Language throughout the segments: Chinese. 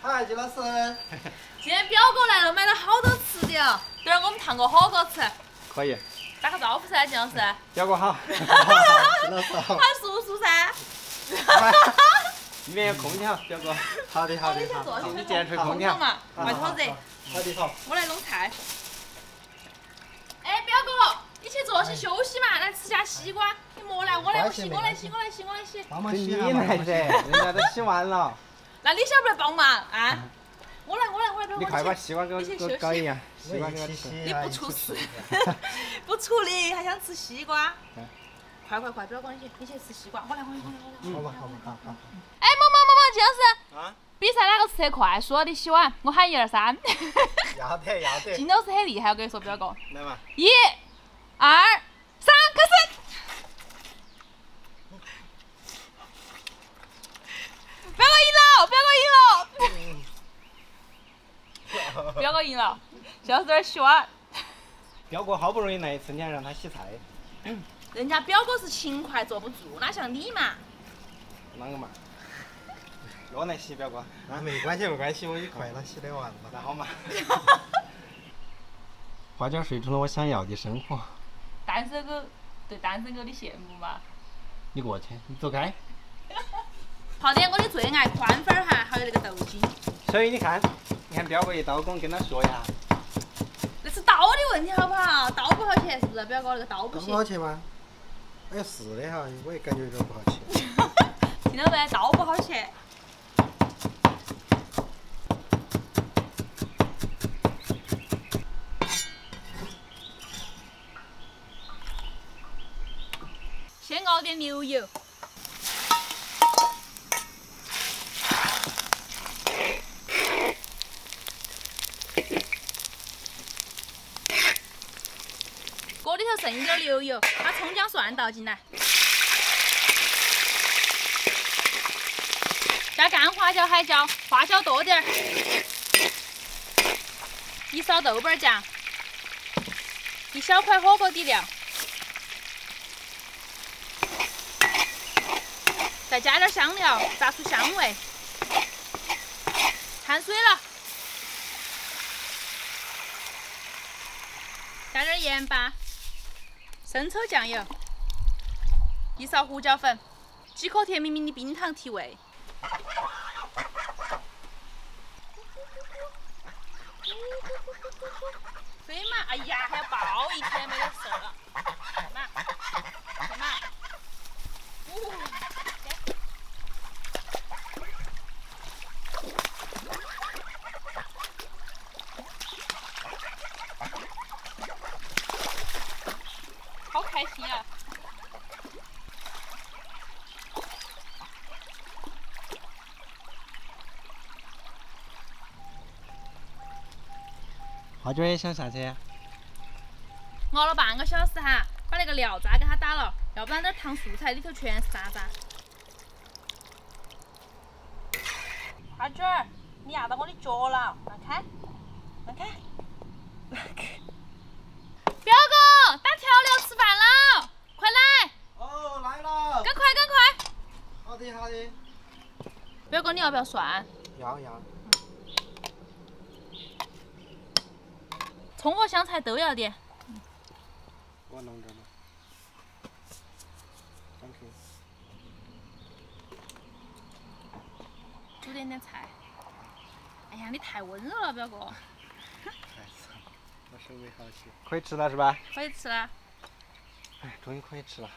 嗨，金老师。今天表哥来了，买了好多吃的哦。等会儿我们烫个火锅吃。可以。打个招呼噻，金老师。表哥好。金老师好。喊叔叔噻。里面有空调，表哥。好的好的好。你进来吹空调嘛，外头热。好的好。我来弄菜。哎，表哥，你去坐些休息嘛，来吃下西瓜。你莫来，我来，我洗，我来洗，我来洗，我来洗。帮忙洗。你来噻，人家都洗完了。那你晓不来帮忙啊？我来，你快把西瓜给我搞一样，西瓜给我吃。你不出事，不出力还想吃西瓜？快，表哥你去吃西瓜，我来。好吧。哎，某，金老师。啊。比赛哪个吃得快，输了你洗碗。我喊1、2、3。要得。金老师很厉害，我跟你说，表哥。来嘛。1、2、3，开始。表哥赢了。表哥赢了，现在在这儿洗碗。表哥好不容易来一次，你还让他洗菜。人家表哥是勤快坐不住，哪像你嘛？啷个嘛？我来洗，表哥。那没关系，我一快了洗得完了。那好嘛。花椒睡出了我想要的生活。单身狗对单身狗的羡慕嘛？你过去，你走开。好的，我的最爱宽粉儿哈，还有那个豆筋。所以你看表哥一刀工，跟他说一下。那是刀的问题好不好？刀不好切是不是？表哥那个刀不行。不好切吗？哎，是的哈，我也感觉有点不好切。听到没？刀不好切。先熬点牛油。锅里头剩一点牛油，把葱姜蒜倒进来，加干花椒、海椒，花椒多点儿，一勺豆瓣酱，一小块火锅底料，再加点香料，炸出香味，掺水了，加点盐巴。生抽酱油，1勺胡椒粉，几颗甜蜜蜜的冰糖提味。对嘛？哎呀，还要爆一天，没得事了。对嘛？好开心啊！花椒也想下去。熬了半个小时哈，把那个料渣给它打了，要不然这烫素菜里头全是渣渣。花卷儿，你压到我的脚了，让开。表哥，打调料吃饭了，快来！哦，来了。赶快！好的。表哥，你要不要蒜？要。葱和香菜都要点。我弄着呢。煮点菜。哎呀，你太温柔了，表哥。我手没好些。可以吃了是吧？可以吃了。哎，终于可以吃了。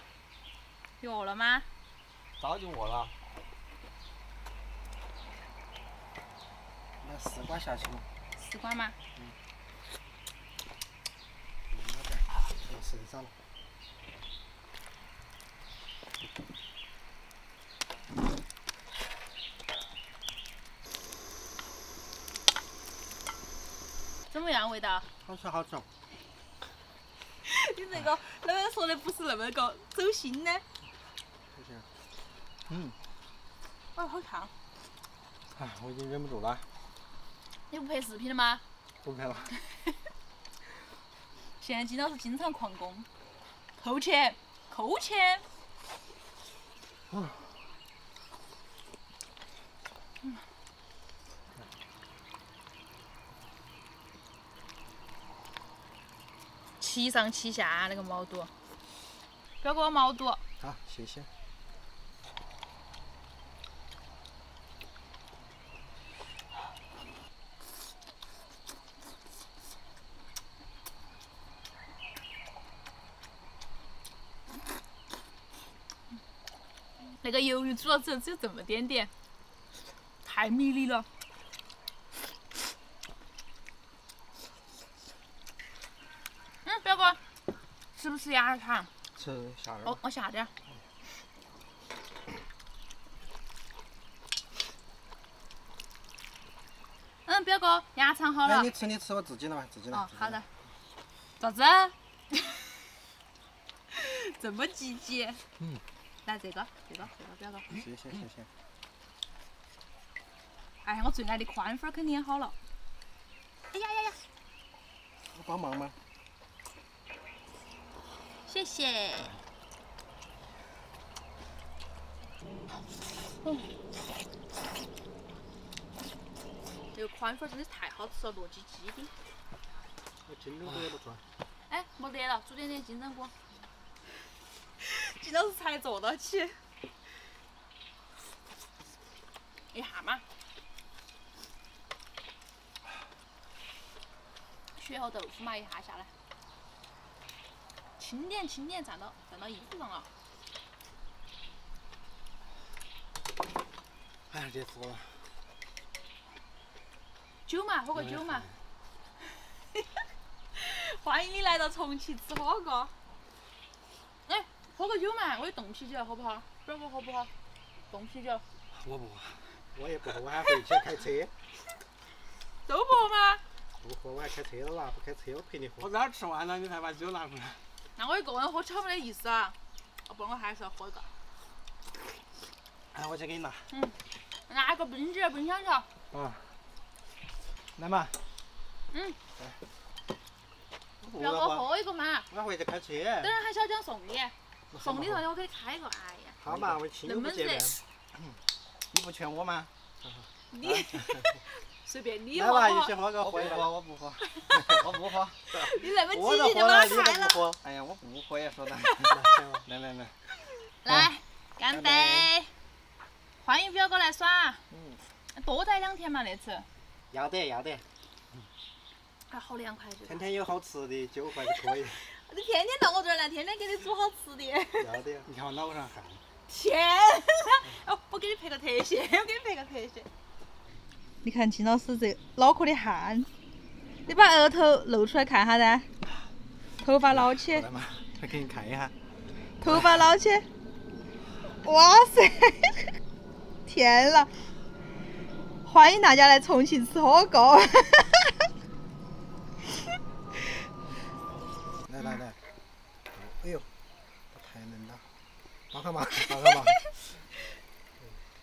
你饿了吗？早就饿了。那丝瓜下去嘛。丝瓜吗？剩上了。怎么样味道？好吃。你这个老板说的不是那么个走心呢。不行。哦，好烫。哎，我已经忍不住了。你不拍视频了吗？不拍了。现在金老师经常旷工，扣钱。七上七下那个毛肚。表哥毛肚。好，谢谢。那个鱿鱼煮了之后只有这么点点，太迷离了。表哥，吃不吃鸭儿肠？吃下饵。我下点。表哥，鸭肠好了。哎，你吃，我自己来，自己来。哦，好的。咋子？这么积极。来这个，表哥。谢谢。哎呀，我最爱的宽粉肯定也好了。哎呀！我帮忙吗？谢谢。这个宽粉真的太好吃了，糯叽叽的。我金针菇也不做。哎，没得了，煮点金针菇。金老师才做到起。一下嘛。血和豆腐嘛，一下下来。轻点，站到衣服上了。哎，这服了。酒嘛，喝个酒嘛。欢迎你来到重庆吃火锅。哎，喝个酒嘛，我有冻啤酒，喝不喝？表哥喝不喝？冻啤酒。我不喝，我也不喝，我还回去开车。都不喝吗？不喝，我还开车了啦，不开车我陪你喝。我这儿吃完了，你才把酒拿回来。那我一个人喝起没得意思啊！不，我还是要喝一个。哎，我去给你拿。拿个冰箱去。啊。来嘛。表哥喝一个嘛。我回去开车。等会还小蒋送你，送你上去我给你开一个。哎呀。好嘛，我亲友不见面。你不劝我吗？你随便你来吧，喝不喝？一起喝个喝一个。我不喝，我不喝。你那么我积极就都喝了，你把它开了。都不喝。哎呀，我不喝也说的。来。来，干杯！欢迎表哥来耍。多待2天嘛那次。要得。还好凉快就。天天有好吃的酒还是可以。你天天到我这儿来，天天给你煮好吃的。要得。你看我脑上汗。天！哦，我给你拍个特写，你看金老师这脑壳的汗，你把额头露出来看下噻，头发捞起，来嘛，我给你看一下。头发捞起，哇塞！天啦！欢迎大家来重庆吃火锅。来。哎呦，太嫩了。放开嘛。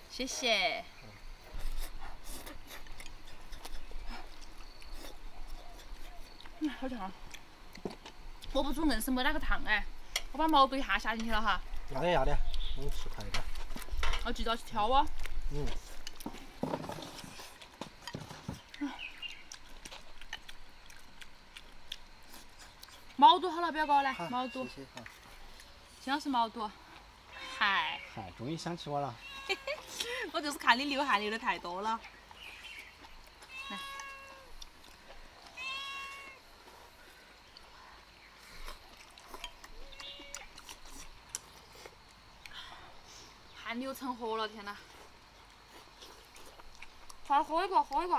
谢谢。好烫。我不煮硬是没哪个烫哎，我把毛肚一下下进去了哈。要得，我吃快点。要记着去挑哦。毛肚好了，表哥来，毛肚。谢谢。金老师毛肚。嗨，终于想起我了。我就是看你流汗流的太多了。来。汗流成河了，天哪！快喝一个。喝一口。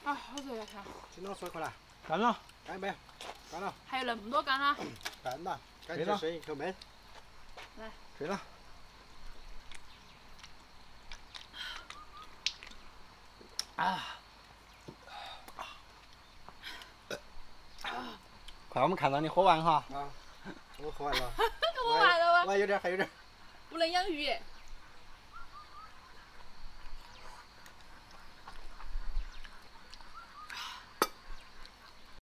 啊，好热呀！天。金老师喝来。干了。干没？干了。还有那么多干了。干了，赶紧睡一口闷。来。睡了。快，我们看到你喝完哈。我喝完了。喝完了吗？我还有点。不能养鱼。